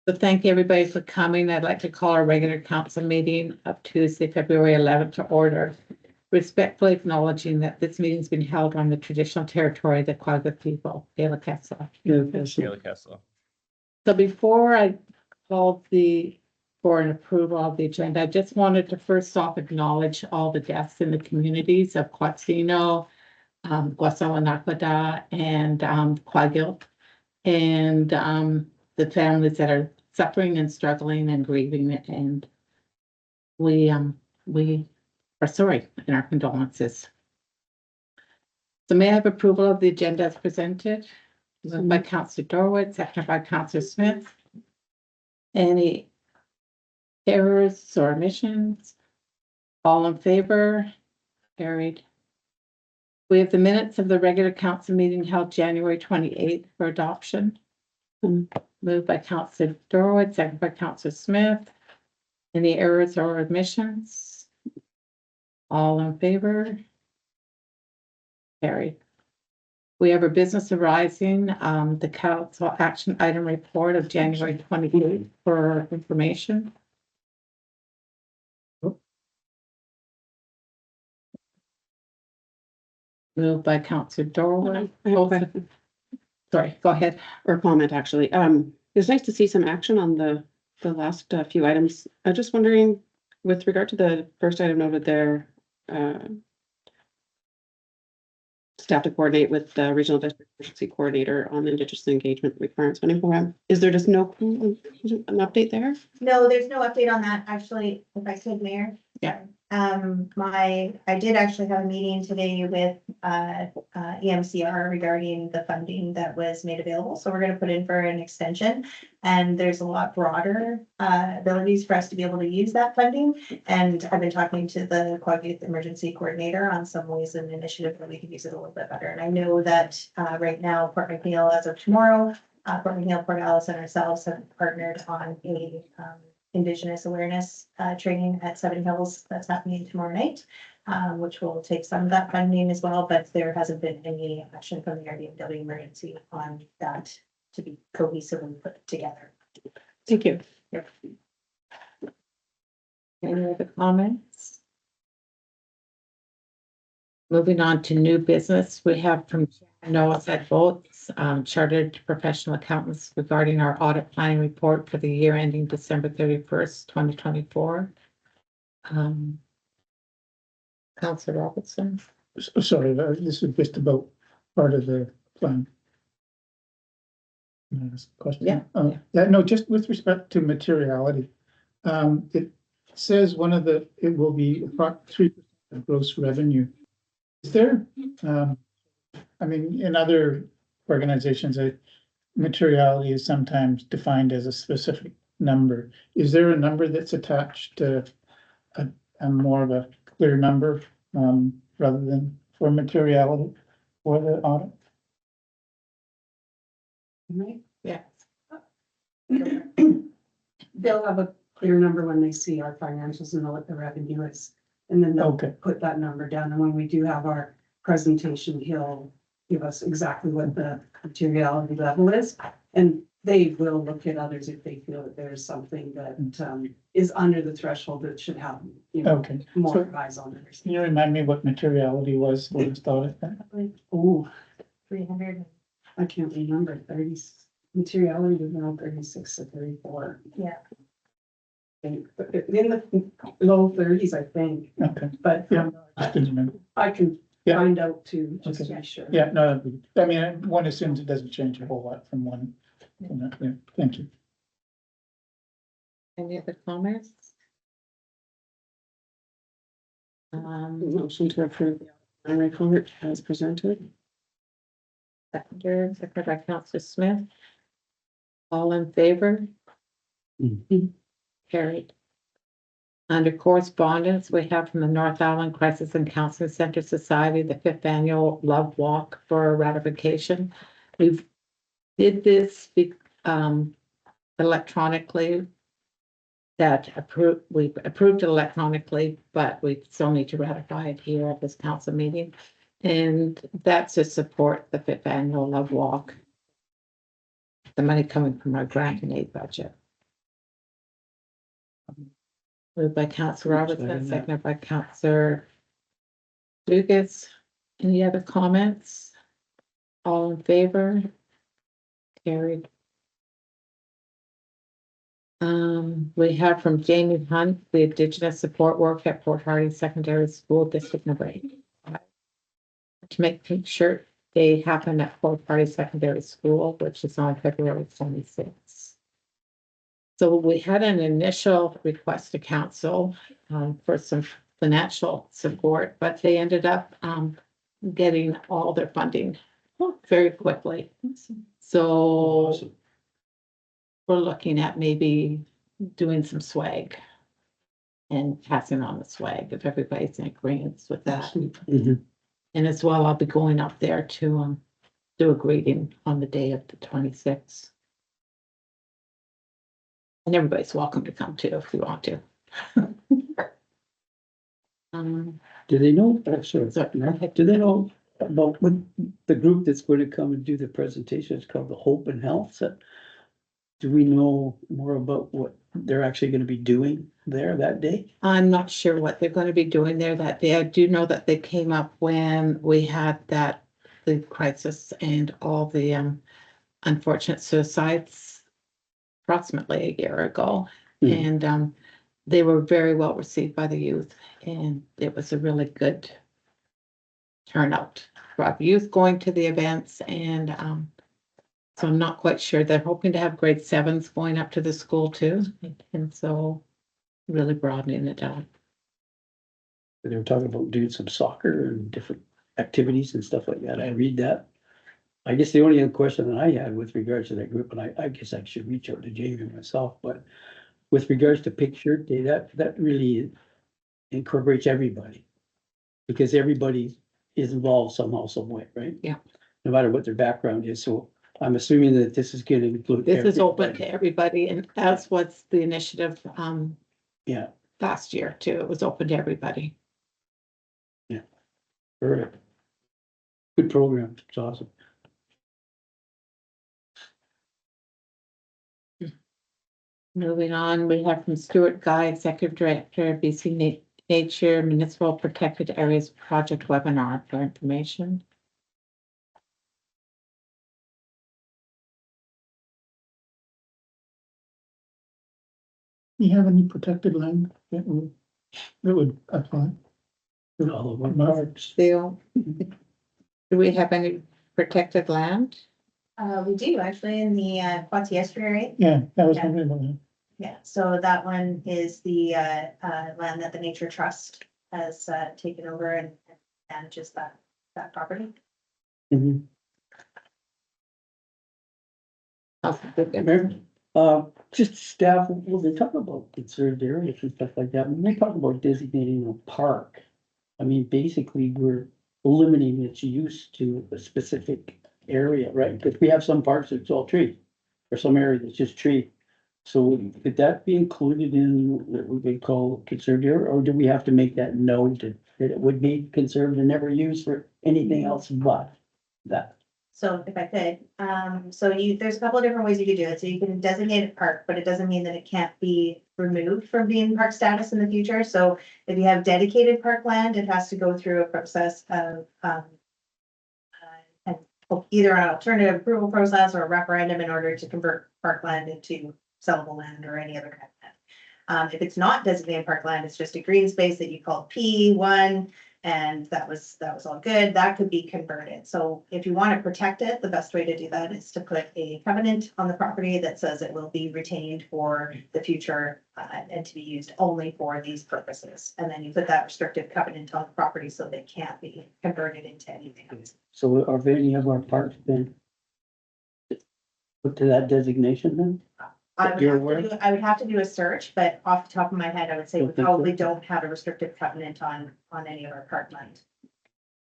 So thank you everybody for coming. I'd like to call our regular council meeting of Tuesday, February 11th to order. Respectfully acknowledging that this meeting has been held on the traditional territory of the Quagga people, Gala Castle. Taylor Castle. So before I call for an approval of the agenda, I just wanted to first off acknowledge all the deaths in the communities of Quatsino, Guasawanakada, and Quagga, and the families that are suffering and struggling and grieving, and we are sorry in our condolences. So may I have approval of the agenda as presented? Moved by Councillor Dorwit, seconded by Councillor Smith. Any errors or omissions? All in favor? Carried. We have the minutes of the regular council meeting held January 28th for adoption. Moved by Councillor Dorwit, seconded by Councillor Smith. Any errors or omissions? All in favor? Carried. We have a business arising, the council action item report of January 28th for information. Moved by Councillor Dorwin. Sorry, go ahead. Or comment, actually. It's nice to see some action on the last few items. I'm just wondering, with regard to the first item noted there, staff to coordinate with the regional district emergency coordinator on the Indigenous engagement requirements funding program. Is there just no an update there? No, there's no update on that, actually, if I could, Mayor. Yeah. I did actually have a meeting today with, EMCR regarding the funding that was made available, so we're gonna put in for an extension. And there's a lot broader, abilities for us to be able to use that funding. And I've been talking to the Quagga Youth Emergency Coordinator on some ways and initiatives where we could use it a little bit better. And I know that, right now, Port McNeil, as of tomorrow, Port McNeil, Port Alice, and ourselves have partnered on a, Indigenous awareness training at Seven Hills that's happening tomorrow night, which will take some of that funding as well, but there hasn't been any action from the RDMW emergency on that to be cohesively put together. Thank you. Any other comments? Moving on to new business, we have from Noah said Bolts, chartered professional accountants regarding our audit planning report for the year ending December 31st, 2024. Councillor Robertson. Sorry, this is just about part of the plan. Can I ask a question? Yeah. No, just with respect to materiality. It says it will be about 3% of gross revenue. Is there, I mean, in other organizations, materiality is sometimes defined as a specific number. Is there a number that's attached to a more of a clear number, rather than for materiality for the audit? Yeah. They'll have a clear number when they see our financials and know what the revenue is. And then they'll Okay. put that number down. And when we do have our presentation, he'll give us exactly what the materiality level is. And they will look at others if they feel that there's something that is under the threshold that should have, Okay. more So- eyes on it. or Can you remind me what materiality was for this audit then? something. Oh, 300. I can't remember. Materiality was around 36 to 34. Yeah. In the low 30s, I think, Okay, but Yeah. just didn't remember. I can Yeah. find out too, just to Okay. be sure. Yeah, no, I mean, one assumes it doesn't change a whole lot from one. Yeah, thank you. Any other comments? Motion to approve the audit report as presented. Seconded by Councillor Smith. All in favor? Carried. Under correspondence, we have from the North Island Crisis and Counseling Center Society, the 5th annual Love Walk for ratification. We've did this electronically. We approved it electronically, but we still need to ratify it here at this council meeting. And that's to support the 5th annual Love Walk. The money coming from our grant and aid budget. Moved by Counselor Robertson, Second that. seconded by Counselor Dugas. Any other comments? All in favor? Carried. We have from Jamie Hunt, the Indigenous support work at Port Hardy Secondary School, District Number 8. To make sure they happen at Port Hardy Secondary School, which is on February 26th. So we had an initial request to council for some financial support, but they ended up getting all their funding very quickly. So Awesome. we're looking at maybe doing some swag and passing on the swag if everybody's in agreement with that. Mhm. And as well, I'll be going up there to do a greeting on the day of the 26th. And everybody's welcome to come too if you want to. Do they know, sorry, So, go ahead. do they know about what the group that's going to come and do the presentation is called the Hope and Health? So, do we know more about what they're actually going to be doing there that day? I'm not sure what they're going to be doing there that day. I do know that they came up when we had the crisis and all the unfortunate suicides approximately a year ago. Mhm. And they were very well received by the youth, and it was a really good turnout for the youth going to the events. And so I'm not quite sure. They're hoping to have grade 7s going up to the school too. And so really broadening it out. They were talking about doing some soccer and different activities and stuff like that. I read that. I guess the only other question that I had with regards to that group, and I guess I should reach out to Jamie myself, but with regards to Pink Shirt Day, that really incorporates everybody. Because everybody is involved somehow, some way, right? Yeah. No matter what their background is, so I'm assuming that this is gonna include. This is open everybody. to everybody, and that's what's the initiative Yeah, last year too. It was open to everybody. perfect. Good program, it's awesome. Moving on, we have from Stuart Guy, Executive Director, BC Nature Municipal Protected Areas Project webinar for information. Do you have any protected land that would apply? All of our Mark? parks. Theo, do we have any protected land? We do actually in the Quatty Estuary. Yeah, that was Yeah. something about that. Yeah, so that one is the land that the Nature Trust has taken over and manages that property. Mhm. Oh, Just staff, when they talk about conserved areas and stuff like that, when they talk about designating a park. I mean, basically, we're limiting its use to a specific area, right? Because we have some parks that's all tree, or some area that's just tree. So could that be included in what we would call conserved area, or do we have to make that noted that it would be conserved and never used for anything else but that? So if I could, there's a couple of different ways you could do it. So you can designate a park, but it doesn't mean that it can't be removed from being park status in the future. So if you have dedicated parkland, it has to go through a process of, and either an alternative approval process or a referendum in order to convert parkland into sellable land or any other kind of land. If it's not designated parkland, it's just a green space that you call P1, and that was all good. That could be converted. So if you want to protect it, the best way to do that is to put a covenant on the property that says it will be retained for the future and to be used only for these purposes. And then you put that restrictive covenant on the property so they can't be converted into anything else. So are any of our parks been put to that designation then? You're aware? I would have to do a search, but off the top of my head, I would say we Don't think so. probably don't have a restrictive covenant on any of our parkland.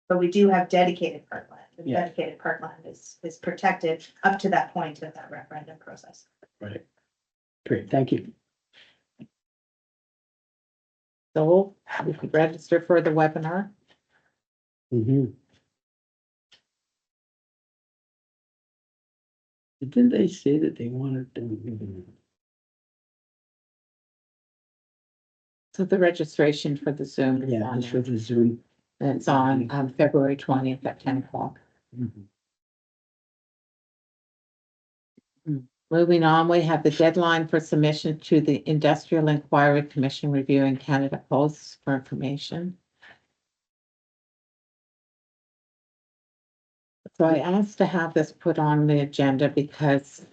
But we do have dedicated parkland, and Yeah. dedicated parkland is protected up to that point of that referendum process. Right. Great, thank you. So you could register for the webinar. Mhm. Didn't they say that they wanted them? So the registration for the Zoom is Yeah, on just for there. the Zoom. And it's on, February 20th at 10 o'clock. Moving on, we have the deadline for submission to the Industrial Inquiry Commission reviewing Canada Post for information. So I asked to have this put on the agenda because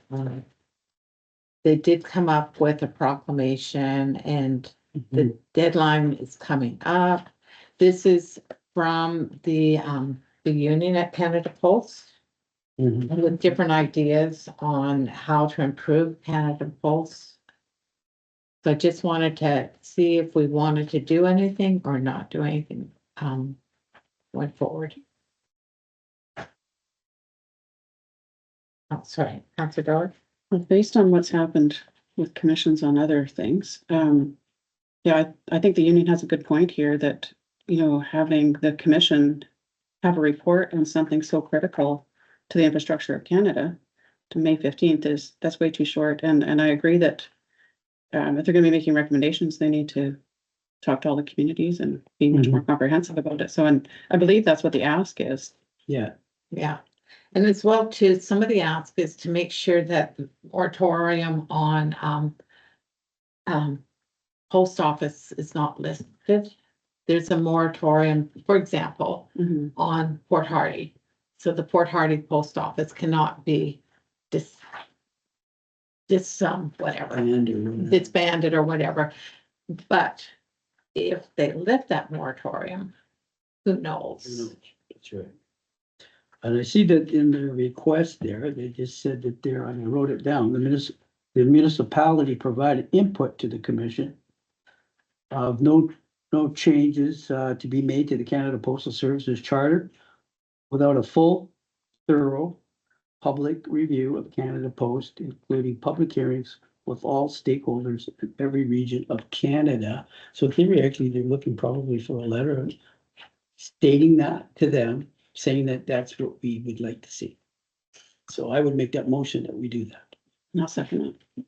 they did come up with a proclamation and the deadline is coming up. This is from the union at Canada Post Mhm. with different ideas on how to improve Canada Post. So I just wanted to see if we wanted to do anything or not do anything, going forward. Oh, sorry, Councilor Dodd? Well, based on what's happened with commissions on other things, yeah, I think the union has a good point here that, you know, having the commission have a report on something so critical to the infrastructure of Canada to May 15th that's way too short. And I agree that if they're gonna be making recommendations, they need to talk to all the communities and be much more comprehensive about it. So, and I believe that's what the ask is. Yeah, Yeah, and as well too, some of the ask is to make sure that the moratorium on post office is not listed. There's a moratorium, for example, on Port Hardy. So the Port Hardy post office cannot be whatever, disbanded or whatever. But if they lift that moratorium, who knows? That's right. And I see that in the request there, they just said that there, and I wrote it down, the municipality provided input to the commission of no changes to be made to the Canada Postal Services Charter without a full, thorough public review of Canada Post, including public hearings with all stakeholders in every region of Canada. So theoretically, they're looking probably for a letter stating that to them, saying that that's what we would like to see. So I would make that motion that we do that. And I'll second it.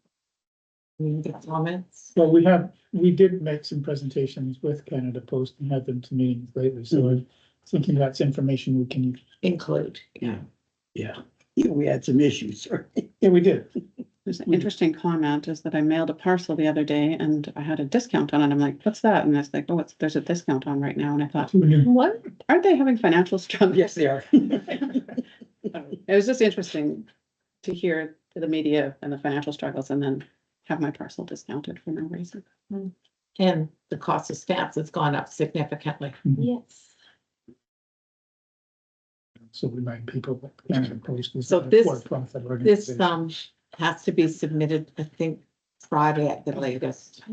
Any comments? Well, we did make some presentations with Canada Post and had them to meetings lately, so I'm thinking that's information we can, Include, yeah. Yeah, we had some issues, sorry. yeah, we did. There's an interesting comment is that I mailed a parcel the other day and I had a discount on it. I'm like, what's that? And it's like, oh, there's a discount on right now. And I thought, Who knew? what? Aren't they having financial struggles? Yes, they are. It was just interesting to hear the media and the financial struggles and then have my parcel discounted for no reason. And the cost of stamps has gone up significantly. Yes. So remind people that Canada Post is. So a this- for-profit This, organization. has to be submitted, I think, Friday at the latest.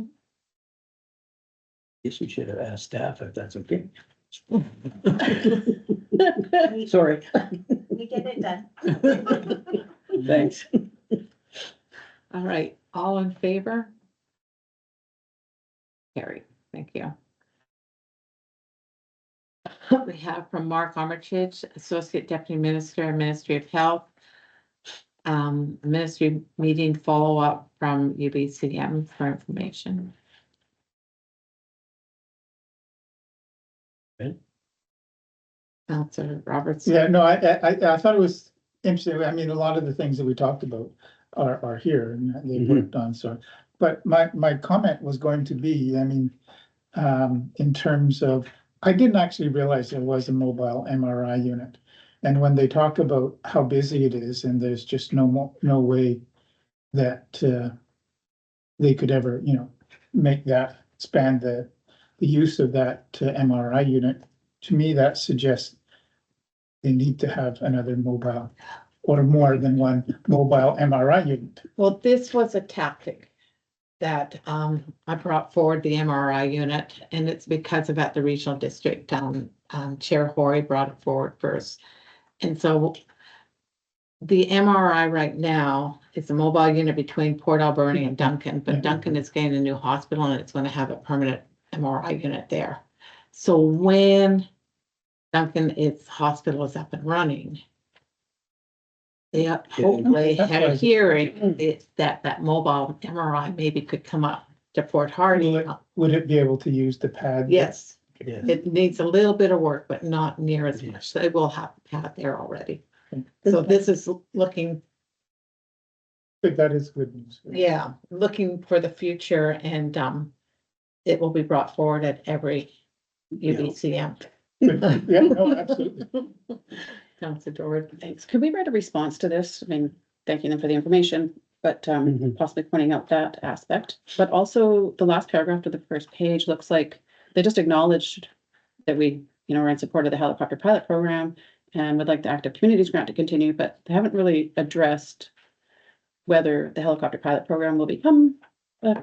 Guess we should have asked staff if that's okay. Sorry, We get it done. thanks. All right, all in favor? Carried, thank you. We have from Mark Armitage, Associate Deputy Minister, Ministry of Health. Ministry meeting follow-up from UBCM for information. Okay. Councilor Roberts. Yeah, no, I thought it was interesting. I mean, a lot of the things that we talked about are here and they Mhm. worked on, so. But my comment was going to be, I mean, in terms of, I didn't actually realize there was a mobile MRI unit. And when they talk about how busy it is and there's just no way that they could ever, make that expand the use of that MRI unit, to me, that suggests they need to have another mobile or more than one mobile MRI unit. Well, this was a tactic that I brought forward the MRI unit, and it's because of at the regional district, Chair Horry brought it forward first. And so the MRI right now is a mobile unit between Port Alberni and Duncan, Yeah. but Duncan is getting a new hospital and it's going to have a permanent MRI unit there. So when its hospital is up and running, they hopefully That's had why a I- hearing that mobile MRI maybe could come up to Fort Hardy. Would it be able to use the pad? Yes, Yeah. it needs a little bit of work, but not near as much. They will have a pad there already. Okay. So this is looking, But that is good news. yeah, looking for the future and, it will be brought forward at every UBCM. Good. Yeah, no, absolutely. Councilor Dorothy. Thanks. Could we write a response to this? I mean, thanking them for the information, but Mhm. possibly pointing out that aspect. But also the last paragraph of the first page looks like they just acknowledged that we, you know, are in support of the helicopter pilot program and would like the active communities grant to continue, but they haven't really addressed whether the helicopter pilot program will become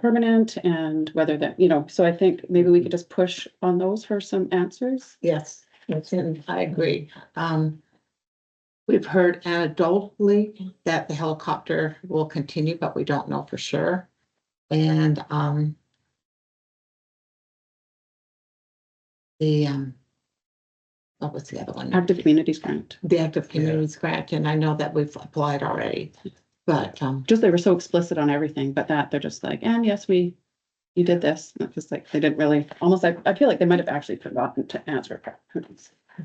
permanent and whether that, you know, so I think maybe we could just push on those for some answers. Yes, and I agree. We've heard anecdotally that the helicopter will continue, but we don't know for sure. And, what was the other one? Active communities grant. The active communities grant, and I know that we've applied already, but, Just they were so explicit on everything, but that they're just like, and yes, you did this. And it's just like, they didn't really, almost like, I feel like they might have actually forgotten to answer.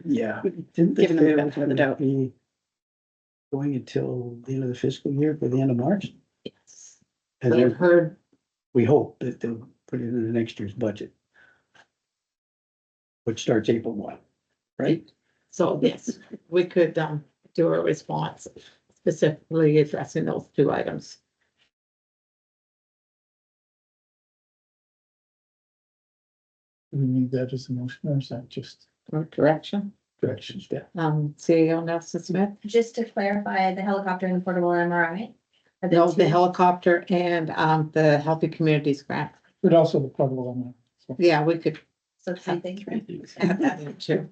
Yeah. Didn't Giving them the they benefit of the doubt. be going until the end of the fiscal year, for the end of March? yes. And I've then heard, we hope that they'll put it in the next year's budget. Which starts April 1, right? so yes, we could, do a response specifically addressing those two items. Do we need that as a motion or is that just Or direction, directions? Yeah. CEO Nelson Smith. Just to clarify, the helicopter and the portable MRI. are No, the two- helicopter and, the Healthy Communities grant. But also the portable on that. So, Yeah, we could So it's something. add that in too.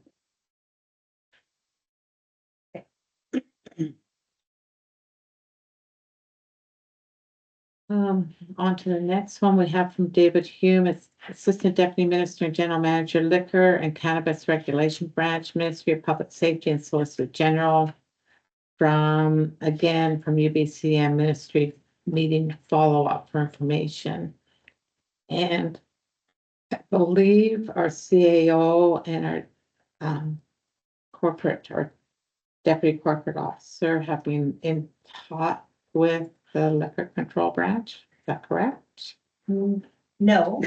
On to the next one, we have from David Hume, Assistant Deputy Minister and General Manager Liquor and Cannabis Regulation Branch, Ministry of Public Safety and Solicitor General. From UBCM Ministry meeting follow-up for information. And I believe our CAO and our corporate or deputy corporate officer have been in talk with the liquor control branch. Is that correct? No.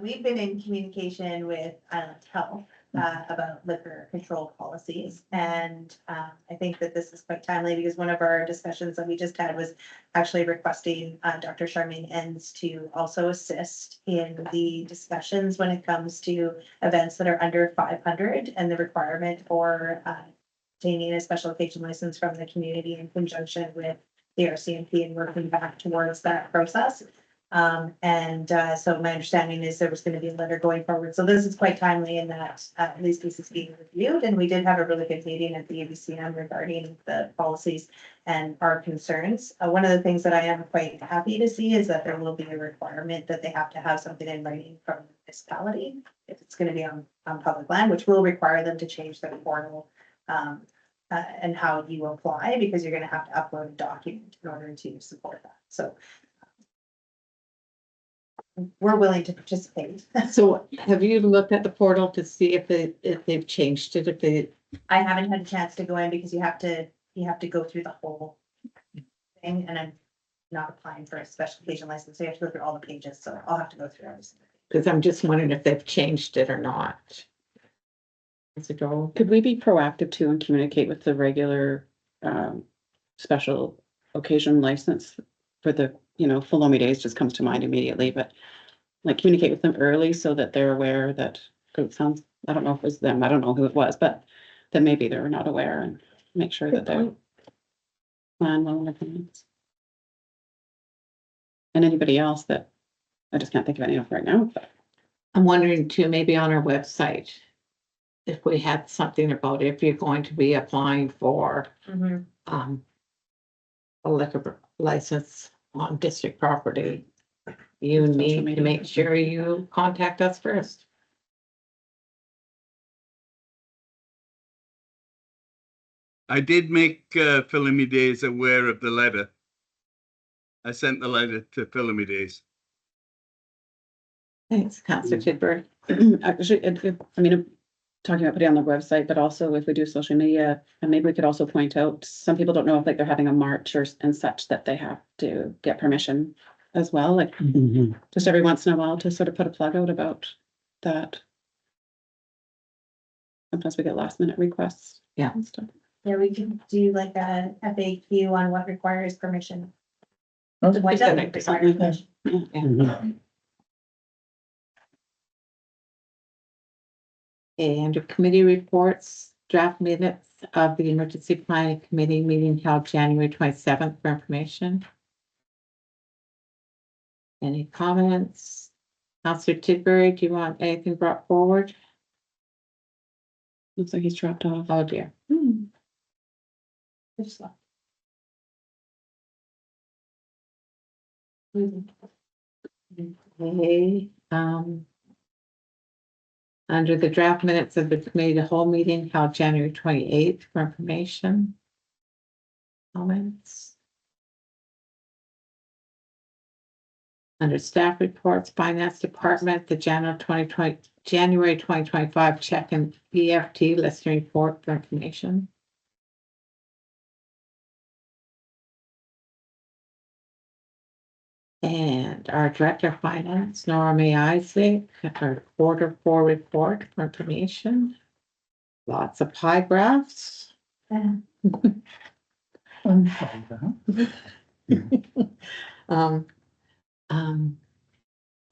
We've been in communication with Island Health about liquor control policies. And I think that this is quite timely because one of our discussions that we just had was actually requesting Dr. Charmaine Enns to also assist in the discussions when it comes to events that are under 500 and the requirement for obtaining a special occasion license from the community in conjunction with the RCMP and working back towards that process. So my understanding is there was going to be a letter going forward. So this is quite timely in that at least this is being reviewed. And we did have a really good meeting at the UBCM regarding the policies and our concerns. One of the things that I am quite happy to see is that there will be a requirement that they have to have something in writing from the municipality if it's going to be on public land, which will require them to change their portal and how you apply, because you're going to have to upload a document in order to support that. So we're willing to participate. So have you looked at the portal to see if they've changed it, if they, I haven't had a chance to go in because you have to go through the whole thing, and I'm not applying for a special occasion license, so you have to go through all the pages, so I'll have to go through everything. because I'm just wondering if they've changed it or not. Is it all? Could we be proactive too and communicate with the regular special occasion license for the, you know, Filomi Days just comes to mind immediately, but like communicate with them early so that they're aware that, 'cause it sounds, I don't know if it was them, I don't know who it was, but that maybe they're not aware and make sure that they're plan well in advance. And anybody else that, I just can't think of any of right now, but I'm wondering too, maybe on our website, if we had something about if you're going to be applying for a liquor license on district property, you Social need to media. make sure you contact us first. I did make Philomene Days aware of the letter. I sent the letter to Philomene Days. Thanks, Counselor Tidbury. Actually, I mean, talking about putting on the website, but also if we do social media, and maybe we could also point out, some people don't know if like they're having a march or and such that they have to get permission as well, like just every once in a while to sort of put a plug out about that. Sometimes we get last minute requests. Yeah. And stuff. Yeah, we can do like a FAQ on what requires permission. Okay. What doesn't require Something. permission. And under committee reports, draft minutes of the emergency planning committee meeting held January 27th for information. Any comments? Counselor Tidbury, do you want anything brought forward? Looks like he's dropped off. Oh dear. Just like- Okay, under the draft minutes of the committee, the whole meeting held January 28th for information. Comments? Under staff reports, finance department, the January 2025 check and EFT listing report for information. And our director of finance, Nora May Isaac, our quarter 4 report for information. Lots of pie graphs. Our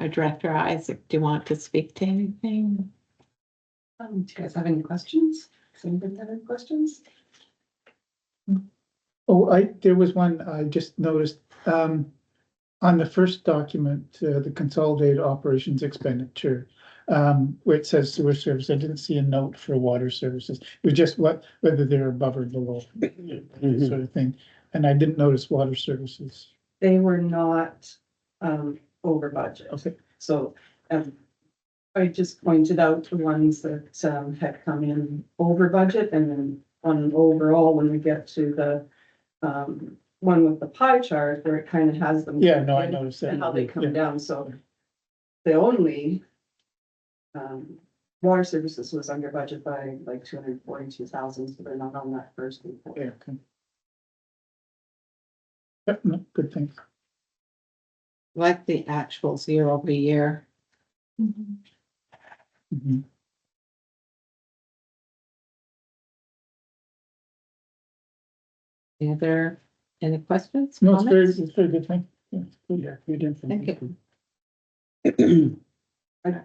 director Isaac, do you want to speak to anything? Do you guys have any questions? Does anybody have any questions? Oh, there was one I just noticed, on the first document, the consolidated operations expenditure, where it says sewer service, I didn't see a note for water services. It was just whether they're above or below, sort of thing. And I didn't notice water services. They were not, over budget. Okay. So, I just pointed out the ones that, had come in over budget, and then on overall, when we get to the, one with the pie chart, where it kind of has them. Yeah, no, I noticed that. And how they Yeah. come down, so the only, water services was under budget by like 242,000, so they're not on that first report. Yeah, okay. Yep, no, good thing. Like the actuals year over year. Mhm. Any questions? No, it's comments? very good thing. Yeah, it's good. Yeah, good information. I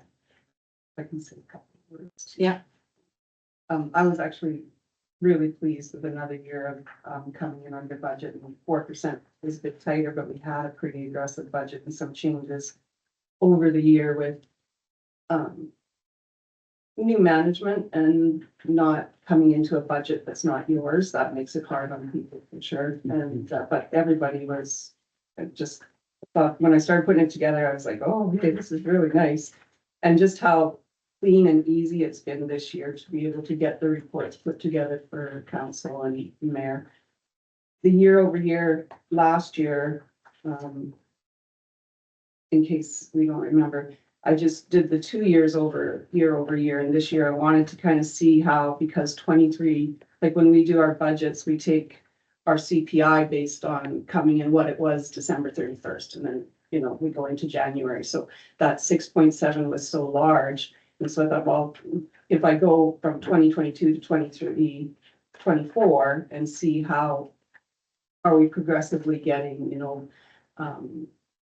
can say a couple of words. Yeah. I was actually really pleased with another year of, coming in under budget, and 4% is a bit tighter, but we had a pretty aggressive budget and some changes over the year with, new management and not coming into a budget that's not yours. That makes it hard on people for sure. And, but everybody was just thought, when I started putting it together, I was like, oh, okay, this is really nice. And just how clean and easy it's been this year to be able to get the reports put together for council and mayor. The year over year, last year, in case we don't remember, I just did the 2 years year over year, and this year I wanted to kind of see how, because 23, like when we do our budgets, we take our CPI based on coming in what it was December 31st, and then, you know, we go into January. So that 6.7 was so large. And so I thought, well, if I go from 2022 to 23, 24 and see how are we progressively getting, you know,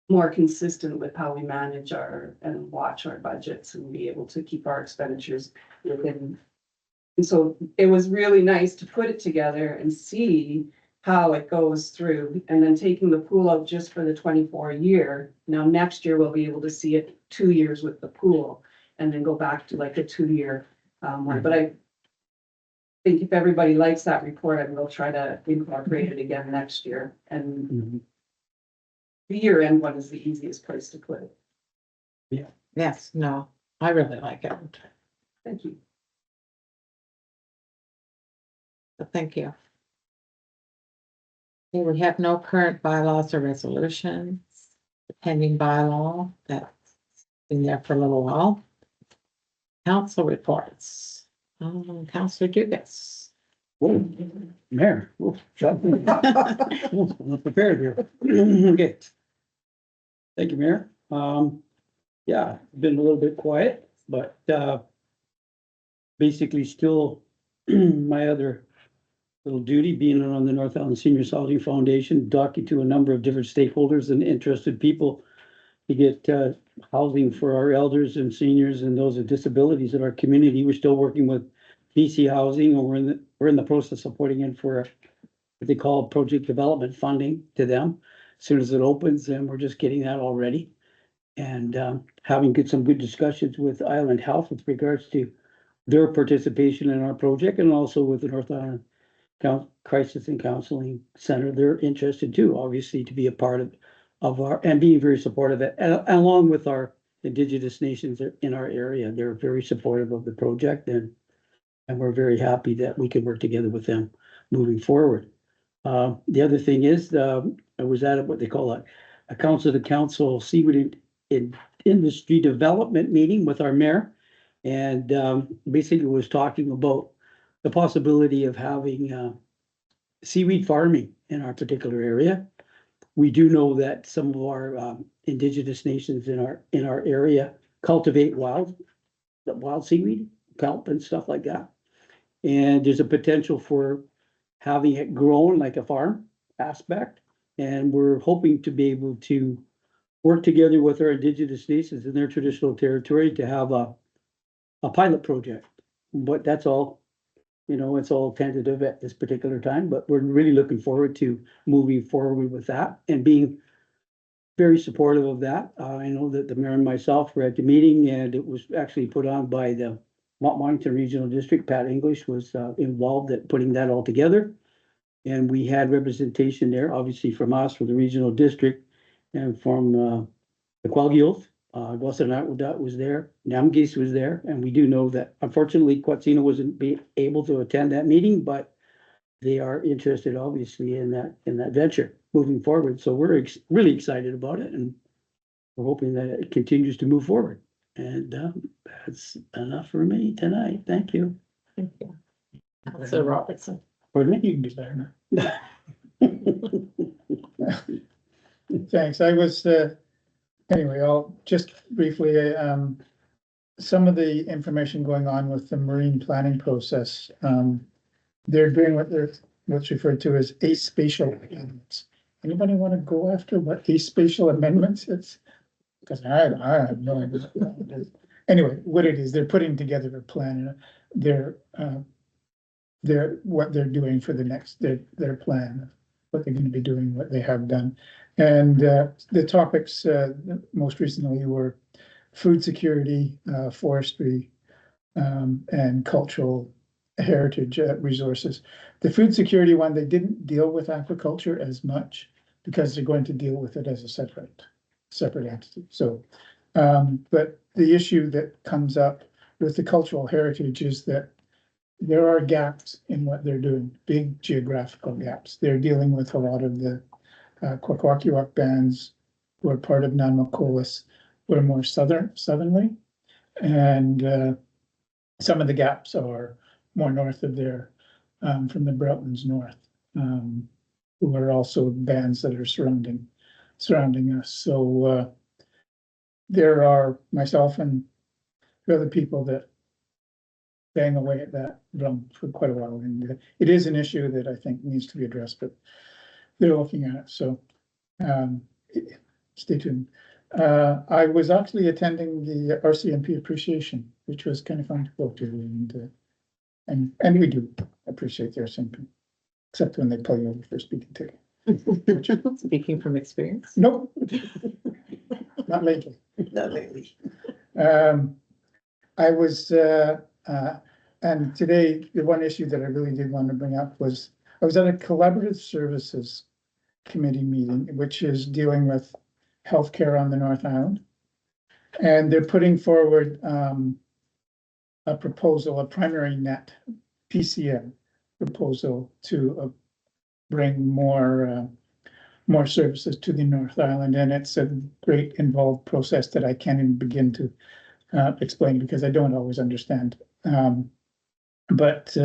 more consistent with how we manage our and watch our budgets and be able to keep our expenditures within. And so it was really nice to put it together and see how it goes through, and then taking the pool out just for the 24 year. Now, next year, we'll be able to see it 2 years with the pool and then go back to like a 2 year one. But I think if everybody likes that report, I will try to incorporate it again next year. And the year end one is the easiest place to put it. Yes, no, I really like it. Thank you. So thank you. Okay, we have no current bylaws or resolutions. The pending bylaw that's been there for a little while. Council reports. Councilor Dugas. Whoa, Mayor, whoa, shut up. Not prepared here. Okay. Thank you, Mayor. Yeah, been a little bit quiet, but, basically still my other little duty being on the North Island Senior Housing Foundation, talking to a number of different stakeholders and interested people to get, housing for our elders and seniors and those with disabilities in our community. We're still working with BC Housing, and we're in the process of putting in for what they call project development funding to them. As soon as it opens, and we're just getting that all ready. And having some good discussions with Island Health with regards to their participation in our project, and also with the North Island Crisis and Counseling Center. They're interested too, obviously, to be a part of our, and being very supportive of it, and along with our Indigenous nations in our area. They're very supportive of the project, and we're very happy that we can work together with them moving forward. The other thing is, I was at what they call a council to council seaweed in industry development meeting with our mayor. And basically was talking about the possibility of having seaweed farming in our particular area. We do know that some of our Indigenous nations in our area cultivate wild seaweed, kelp and stuff like that. And there's a potential for having it grown like a farm aspect. And we're hoping to be able to work together with our Indigenous nations in their traditional territory to have a pilot project. But that's all, it's all tentative at this particular time, but we're really looking forward to moving forward with that and being very supportive of that. I know that the mayor and myself were at the meeting, and it was actually put on by the Montmorillon Regional District. Pat English was involved at putting that all together. And we had representation there, obviously from us, from the regional district, and from the Qualgills. Wasanakwada was there, Namgis was there, and we do know that unfortunately Quatsina wasn't able to attend that meeting, but they are interested obviously in that venture moving forward. So we're really excited about it, and we're hoping that it continues to move forward. And that's enough for me tonight. Thank you. Thank you. Councilor Robertson. Pardon me? You can do better. Thanks. I was, anyway, I'll just briefly, some of the information going on with the marine planning process. They're doing what's referred to as aspatial amendments. Anybody want to go after what aspatial amendments is? Because I have no idea. Anyway, what it is, they're putting together a plan. They're what they're doing for the next, their plan, what they're going to be doing, what they have done. And the topics most recently were food security, forestry, and cultural heritage resources. The food security one, they didn't deal with aquaculture as much because they're going to deal with it as a separate entity. So, but the issue that comes up with the cultural heritage is that there are gaps in what they're doing, big geographical gaps. They're dealing with a lot of the Kwakwaka'wakw bands who are part of Namaqualis, who are more southernly. And some of the gaps are more north of there, from the Broughtons north, who are also bands that are surrounding us. So there are myself and the other people that bang away at that drum for quite a while, and it is an issue that I think needs to be addressed, but they're looking at it, so stay tuned. I was actually attending the RCMP appreciation, which was kind of fun to go to, and we do appreciate the RCMP, except when they pull you over for a speeding ticket. Speaking from experience. Nope. Not lately. Not lately. I was, and today, the one issue that I really did want to bring up was, I was at a collaborative services committee meeting, which is dealing with healthcare on the North Island. And they're putting forward a proposal, a primary net PCN proposal to bring more services to the North Island, and it's a great involved process that I can't even begin to explain because I don't always understand. But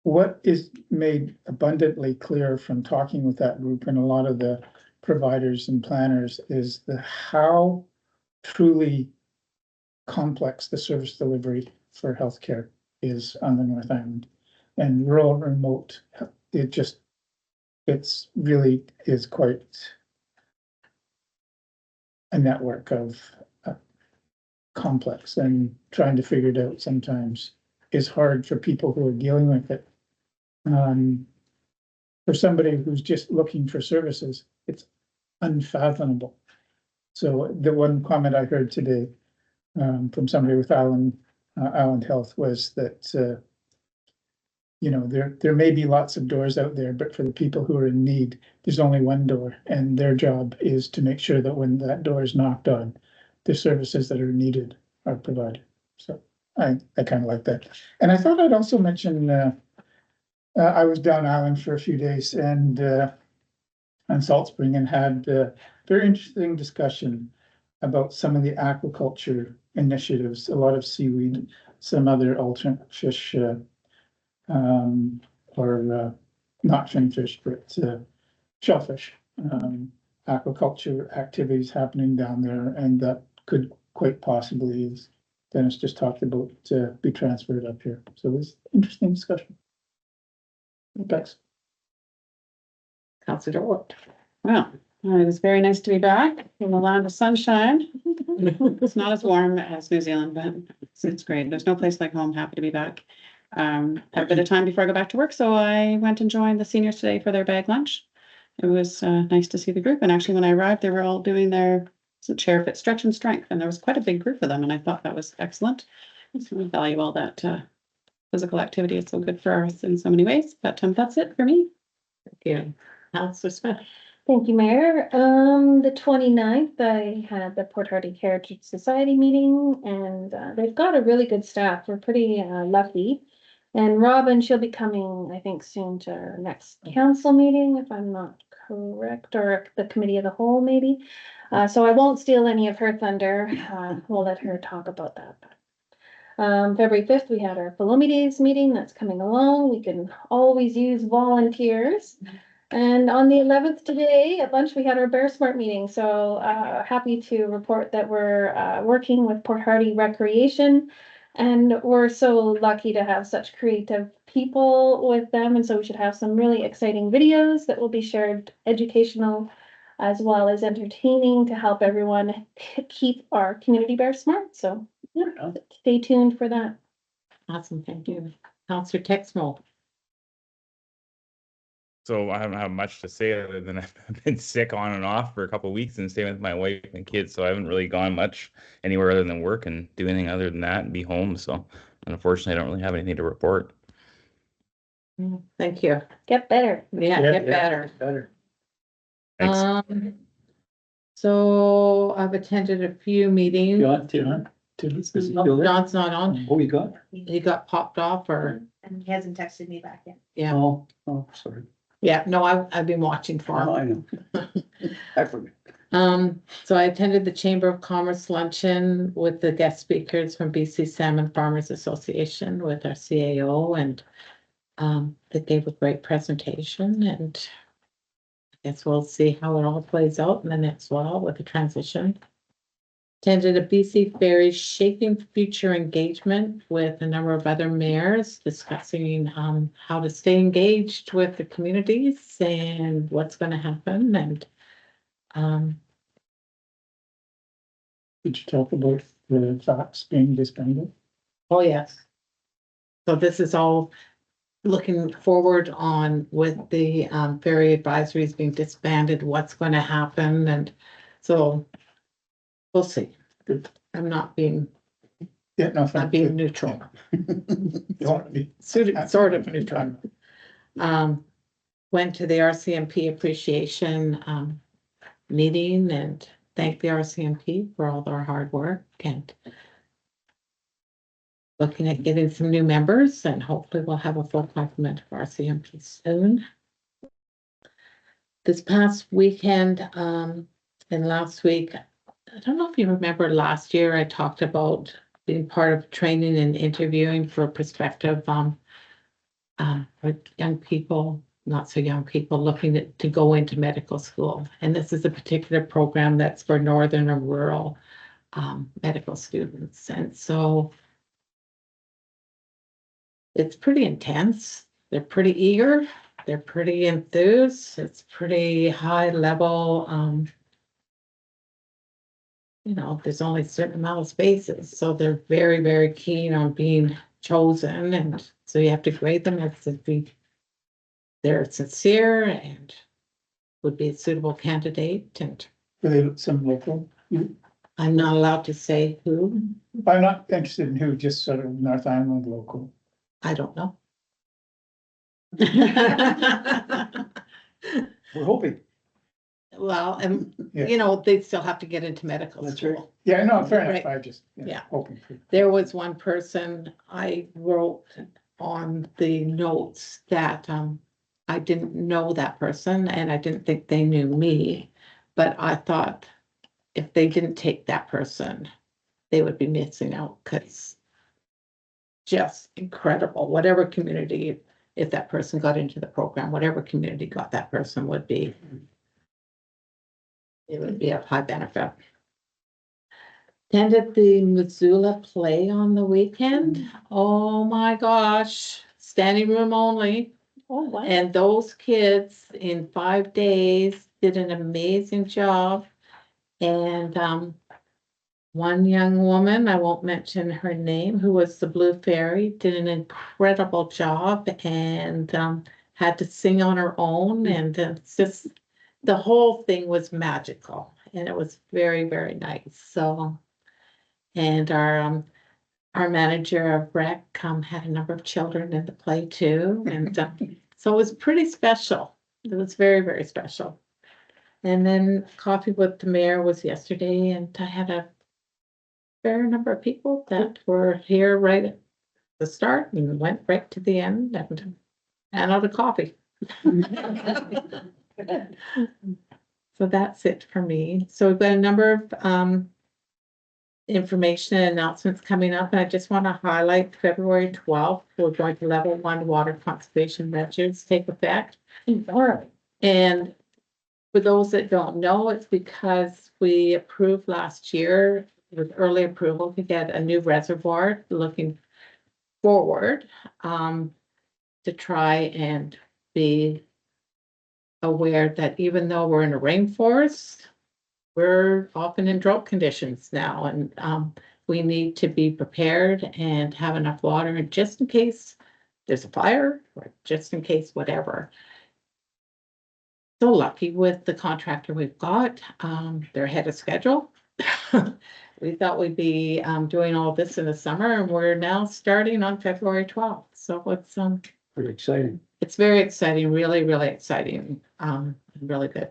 what is made abundantly clear from talking with that group and a lot of the providers and planners is how truly complex the service delivery for healthcare is on the North Island. And rural, remote, it's really is quite a network of complex, and trying to figure it out sometimes is hard for people who are dealing with it. For somebody who's just looking for services, it's unfathomable. So the one comment I heard today from somebody with Island Health was that you know, there may be lots of doors out there, but for the people who are in need, there's only one door, and their job is to make sure that when that door is knocked on, the services that are needed are provided. So I kind of like that. And I thought I'd also mention I was down island for a few days and on Salt Spring, and had a very interesting discussion about some of the aquaculture initiatives, a lot of seaweed, some other alternate fish, or not finfish, but shellfish. Aquaculture activities happening down there, and that could quite possibly, as Dennis just talked about, be transferred up here. So it was interesting discussion. Thanks. Councillor Dorwart. Well, it was very nice to be back in the land of sunshine. It's not as warm as New Zealand, but it's great. There's no place like home. Happy to be back. Have a bit of time before I go back to work, so I went and joined the seniors today for their bag lunch. It was nice to see the group, and actually when I arrived, they were all doing their chair fit stretch and strength, and there was quite a big group of them, and I thought that was excellent. So we value all that physical activity. It's so good for us in so many ways, but that's it for me. Thank you. Councillor Smith. Thank you, Mayor. The 29th, I had the Port Hardy Heritage Society meeting, and they've got a really good staff. We're pretty lucky. And Robin, she'll be coming, I think, soon to our next council meeting, if I'm not correct, or the committee of the whole, maybe. So I won't steal any of her thunder. We'll let her talk about that. February 5th, we had our Palumi Days meeting. That's coming along. We can always use volunteers. And on the 11th today at lunch, we had our Bear Smart meeting. So happy to report that we're working with Port Hardy Recreation. And we're so lucky to have such creative people with them. And so we should have some really exciting videos that will be shared, educational as well as entertaining, to help everyone keep our community bear smart. So yeah, stay tuned for that. Awesome, thank you. Councillor Texmo. So I don't have much to say other than I've been sick on and off for a couple of weeks and staying with my wife and kids. So I haven't really gone much anywhere other than work and do anything other than that and be home. So unfortunately, I don't really have anything to report. Thank you. Get better. Yeah, get better. Better. Thanks. So I've attended a few meetings. John's not on. Oh, you got? He got popped off, or, And he hasn't texted me back yet. yeah, Oh, sorry. yeah, no, I've been watching for him. Oh, I know. I forget. So I attended the Chamber of Commerce luncheon with the guest speakers from BC Salmon Farmers Association with our CAO, and they gave a great presentation, and I guess we'll see how it all plays out in the next while with the transition. Attended a BC Ferry Shaping Future engagement with a number of other mayors discussing how to stay engaged with the communities and what's going to happen. And Did you talk about the facts being disbanded? oh, yes. So this is all looking forward on with the ferry advisories being disbanded, what's going to happen. And so we'll see. Good. I'm not being, Yeah, no, not being neutral. You want to be. Sort of neutral. Went to the RCMP appreciation meeting and thanked the RCMP for all their hard work, and looking at getting some new members, and hopefully we'll have a full complement of RCMP soon. this past weekend, and last week, I don't know if you remember last year, I talked about being part of training and interviewing for prospective, for young people, not so young people looking to go into medical school. And this is a particular program that's for northern and rural, medical students. And so it's pretty intense. They're pretty eager. They're pretty enthused. It's pretty high level, you know, there's only a certain amount of spaces, so they're very, very keen on being chosen, and so you have to grade them as if they're sincere and would be a suitable candidate, and Are they some local? I'm not allowed to say who, I'm not interested in who, just sort of North Island local. I don't know. We're hoping. Well, and, Yeah. you know, they still have to get into medical That's right. school. Yeah, no, fair enough, Right. I just, Yeah. hoping for. There was one person I wrote on the notes that, I didn't know that person and I didn't think they knew me. But I thought if they didn't take that person, they would be missing out, because just incredible, whatever community, if that person got into the program, whatever community got that person would be. It would be of high benefit. Attended the Missoula play on the weekend. Oh my gosh, standing room only. Oh, wow. And those kids in 5 days did an amazing job. And one young woman, I won't mention her name, who was the Blue Fairy, did an incredible job and had to sing on her own. And it's just, the whole thing was magical and it was very, very nice. So, and our manager of rec had a number of children in the play too. And so it was pretty special. It was very, very special. And then coffee with the mayor was yesterday, and I had a fair number of people that were here right at the start and went right to the end and out of coffee. So that's it for me. So we've got a number of information and announcements coming up, and I just want to highlight February 12th, we're going to level 1 water conservation measures take effect. And for those that don't know, it's because we approved last year with early approval to get a new reservoir, looking forward to try and be aware that even though we're in a rainforest, we're often in drought conditions now, and we need to be prepared and have enough water, and just in case there's a fire or just in case whatever. So lucky with the contractor we've got. They're ahead of schedule. We thought we'd be doing all this in the summer, and we're now starting on February 12th. So Pretty exciting. it's very exciting, really, really exciting, and really good.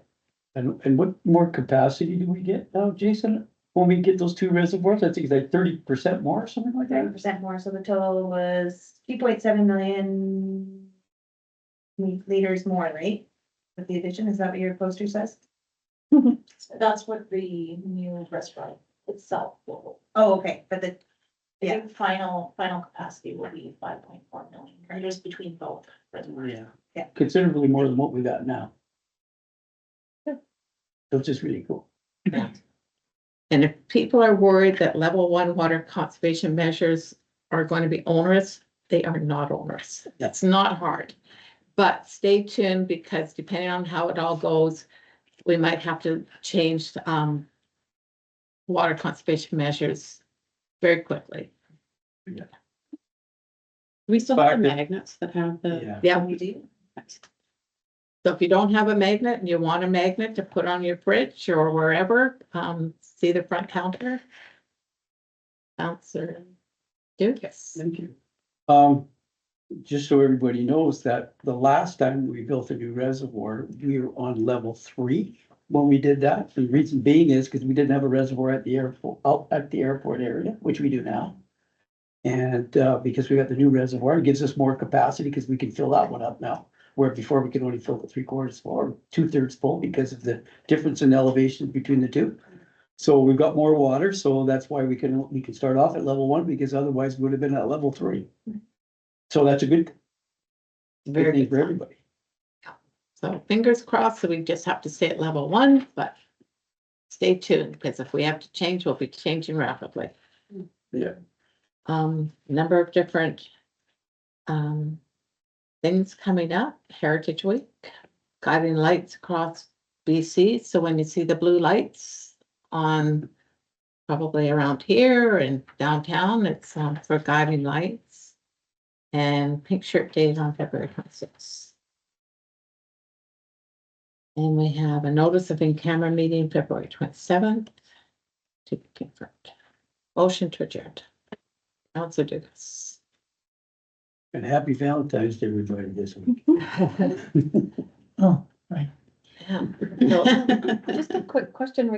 And what more capacity do we get now, Jason? When we get those 2 reservoirs, I think it's like 30% more or something like that. 30% more, so the total was 2.7 million liters more, right? With the addition, is that what your poster says? That's what the new restaurant itself will, Oh, okay, but the, I Yeah. think final capacity will be 5.4 million liters between both reservoirs. Yeah. Considerably more than what we got now. That's just really cool. And if people are worried that level 1 water conservation measures are going to be onerous, they are not onerous. It's not hard. But stay tuned, because depending on how it all goes, we might have to change water conservation measures very quickly. We still have the Back to- magnets that have the. Yeah, we do. so if you don't have a magnet and you want a magnet to put on your fridge or wherever, see the front counter. Bounce or do this. Thank you. Just so everybody knows that the last time we built a new reservoir, we were on level 3 when we did that. The reason being is because we didn't have a reservoir at the airport, out at the airport area, which we do now. And because we got the new reservoir, it gives us more capacity because we can fill that one up now. where before we could only fill it 3/4 full or 2/3 full because of the difference in elevation between the two. So we've got more water, so that's why we can start off at level 1, because otherwise we would have been at level 3. So that's a good Very thing good. for everybody. So fingers crossed, so we just have to stay at level 1, but stay tuned, because if we have to change, we'll be changing rapidly. Yeah. Number of different things coming up, Heritage Week, guiding lights across BC. So when you see the blue lights on probably around here and downtown, it's for guiding lights. And Pink Shirt Day is on February 26th. And we have a notice of in-camera meeting February 27th to be confirmed. Motion to adjourn. Councilor Dugas. And happy Valentine's Day, everybody, this week. Oh, right. Yeah. Just a quick question regarding